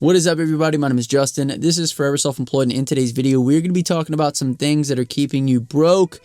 What is up, everybody? My name is Justin. This is Forever Self-Employed, and in today's video, we're going to be talking about some things that are keeping you broke,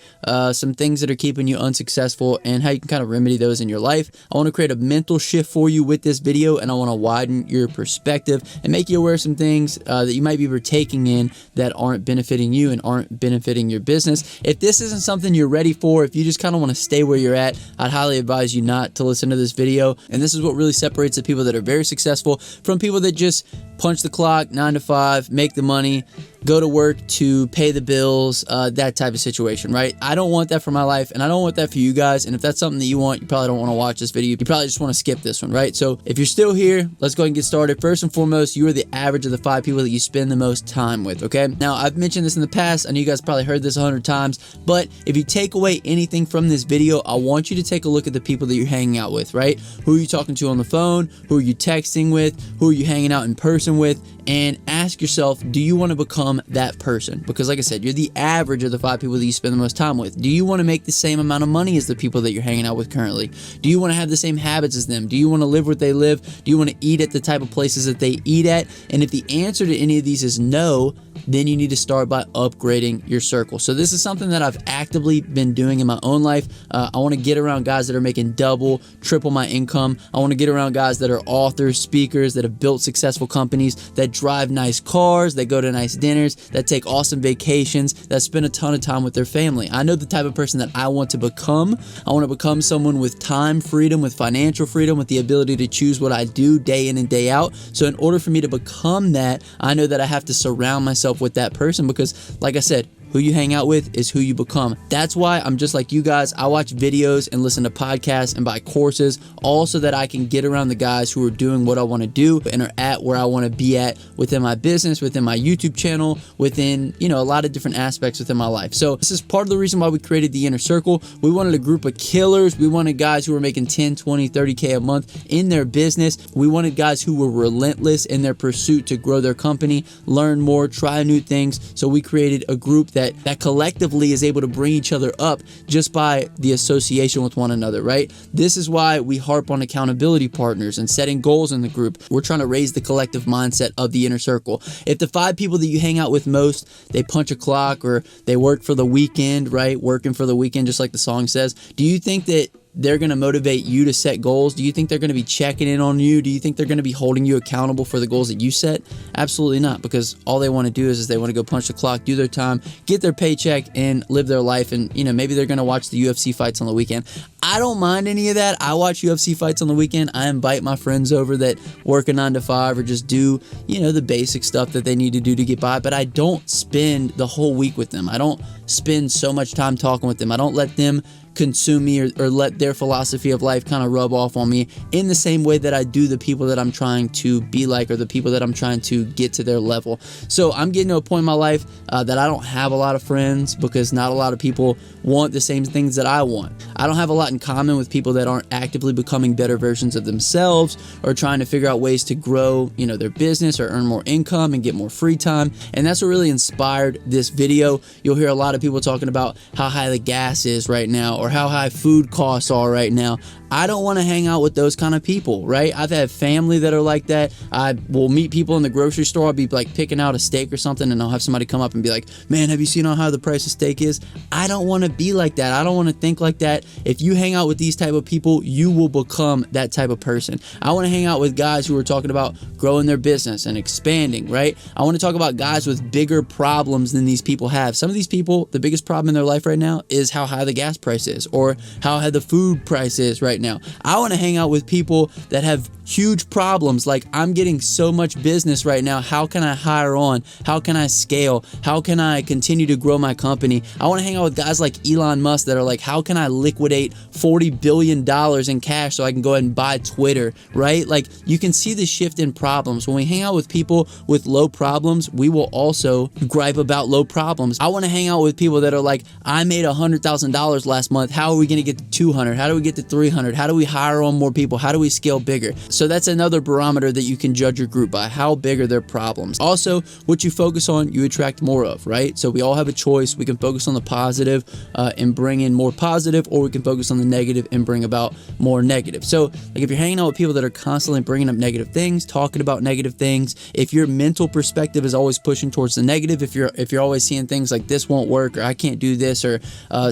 some things that are keeping you unsuccessful, and how you can kind of remedy those in your life. I want to create a mental shift for you with this video, and I want to widen your perspective and make you aware of some things that you might be partaking in that aren't benefiting you and aren't benefiting your business. If this isn't something you're ready for, if you just kind of want to stay where you're at, I'd highly advise you not to listen to this video. And this is what really separates the people that are very successful from people that just punch the clock, 9 to 5, make the money, go to work to pay the bills, that type of situation, right? I don't want that for my life, and I don't want that for you guys. And if that's something that you want, you probably don't want to watch this video. You probably just want to skip this one, right? So if you're still here, let's go ahead and get started. First and foremost, you are the average of the 5 people that you spend the most time with, okay? Now, I've mentioned this in the past. I know you guys probably heard this 100 times, but if you take away anything from this video, I want you to take a look at the people that you're hanging out with, right? Who are you talking to on the phone? Who are you texting with? Who are you hanging out in person with? And ask yourself, do you want to become that person? Because like I said, you're the average of the 5 people that you spend the most time with. Do you want to make the same amount of money as the people that you're hanging out with currently? Do you want to have the same habits as them? Do you want to live where they live? Do you want to eat at the type of places that they eat at? And if the answer to any of these is no, then you need to start by upgrading your circle. So this is something that I've actively been doing in my own life. I want to get around guys that are making double, triple my income. I want to get around guys that are authors, speakers, that have built successful companies, that drive nice cars, that go to nice dinners, that take awesome vacations, that spend a ton of time with their family. I know the type of person that I want to become. I want to become someone with time freedom, with financial freedom, with the ability to choose what I do day in and day out. So in order for me to become that, I know that I have to surround myself with that person, because like I said, who you hang out with is who you become. That's why I'm just like you guys. I watch videos and listen to podcasts and buy courses, all so that I can get around the guys who are doing what I want to do and are at where I want to be at within my business, within my YouTube channel, within, a lot of different aspects within my life. So this is part of the reason why we created the Inner Circle. We wanted a group of killers. We wanted guys who were making 10, 20, 30K a month in their business. We wanted guys who were relentless in their pursuit to grow their company, learn more, try new things. So we created a group that collectively is able to bring each other up just by the association with one another, right? This is why we harp on accountability partners and setting goals in the group. We're trying to raise the collective mindset of the Inner Circle. If the 5 people that you hang out with most, they punch a clock or they work for the weekend, right? Working for the weekend, just like the song says. Do you think that they're going to motivate you to set goals? Do you think they're going to be checking in on you? Do you think they're going to be holding you accountable for the goals that you set? Absolutely not, because all they want to do is they want to go punch the clock, do their time, get their paycheck, and live their life. And, maybe they're going to watch the UFC fights on the weekend. I don't mind any of that. I watch UFC fights on the weekend. I invite my friends over that work a 9 to 5 or just do, the basic stuff that they need to do to get by. But I don't spend the whole week with them. I don't spend so much time talking with them. I don't let them consume me or let their philosophy of life kind of rub off on me in the same way that I do the people that I'm trying to be like, or the people that I'm trying to get to their level. So I'm getting to a point in my life that I don't have a lot of friends, because not a lot of people want the same things that I want. I don't have a lot in common with people that aren't actively becoming better versions of themselves or trying to figure out ways to grow, their business or earn more income and get more free time. And that's what really inspired this video. You'll hear a lot of people talking about how high the gas is right now, or how high food costs are right now. I don't want to hang out with those kind of people, right? I've had family that are like that. I will meet people in the grocery store. I'll be like picking out a steak or something, and I'll have somebody come up and be like, man, have you seen how high the price of steak is? I don't want to be like that. I don't want to think like that. If you hang out with these type of people, you will become that type of person. I want to hang out with guys who are talking about growing their business and expanding, right? I want to talk about guys with bigger problems than these people have. Some of these people, the biggest problem in their life right now is how high the gas price is, or how high the food price is right now. I want to hang out with people that have huge problems, like, I'm getting so much business right now. How can I hire on? How can I scale? How can I continue to grow my company? I want to hang out with guys like Elon Musk that are like, how can I liquidate $40 billion in cash so I can go ahead and buy Twitter, right? Like, you can see the shift in problems. When we hang out with people with low problems, we will also gripe about low problems. I want to hang out with people that are like, I made $100,000 last month. How are we going to get to 200? How do we get to 300? 100? How do we hire on more people? How do we scale bigger? So that's another barometer that you can judge your group by. How big are their problems? Also, what you focus on, you attract more of, right? So we all have a choice. We can focus on the positive and bring in more positive, or we can focus on the negative and bring about more negative. So like if you're hanging out with people that are constantly bringing up negative things, talking about negative things, if your mental perspective is always pushing towards the negative, if you're always seeing things like this won't work, or I can't do this, or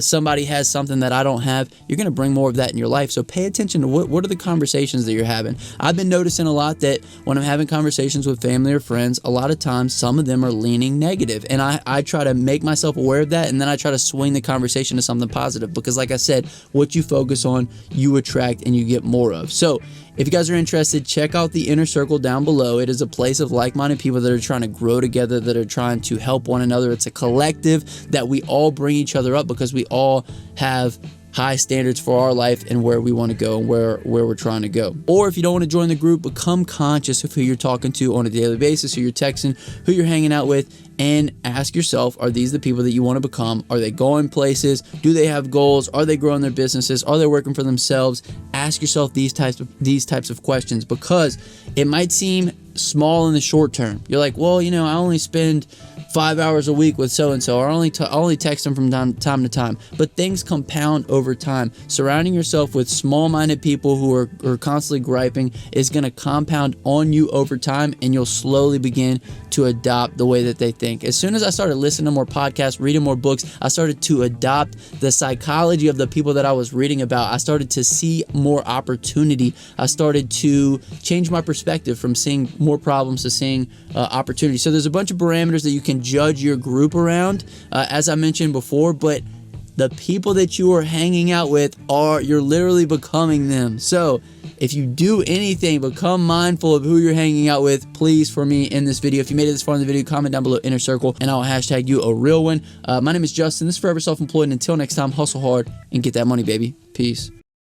somebody has something that I don't have, you're going to bring more of that in your life. So pay attention to what are the conversations that you're having. I've been noticing a lot that when I'm having conversations with family or friends, a lot of times some of them are leaning negative, and I try to make myself aware of that, and then I try to swing the conversation to something positive, because like I said, what you focus on, you attract and you get more of. So if you guys are interested, check out the Inner Circle down below. It is a place of like-minded people that are trying to grow together, that are trying to help one another. It's a collective that we all bring each other up, because we all have high standards for our life and where we want to go and where we're trying to go. Or if you don't want to join the group, become conscious of who you're talking to on a daily basis, who you're texting, who you're hanging out with, and ask yourself, are these the people that you want to become? Are they going places? Do they have goals? Are they growing their businesses? Are they working for themselves? Ask yourself these types of questions, because it might seem small in the short term. You're like, well, you know, I only spend 5 hours a week with so-and-so, or I only text them from time to time. But things compound over time. Surrounding yourself with small-minded people who are constantly griping is going to compound on you over time, and you'll slowly begin to adopt the way that they think. As soon as I started listening to more podcasts, reading more books, I started to adopt the psychology of the people that I was reading about. I started to see more opportunity. I started to change my perspective from seeing more problems to seeing opportunity. So there's a bunch of parameters that you can judge your group around, as I mentioned before, but the people that you are hanging out with you're literally becoming them. So if you do anything, become mindful of who you're hanging out with, please, for me in this video. If you made it this far in the video, comment down below Inner Circle, and I'll hashtag you a real one. My name is Justin. This is Forever Self-Employed, and until next time, hustle hard and get that money, baby. Peace.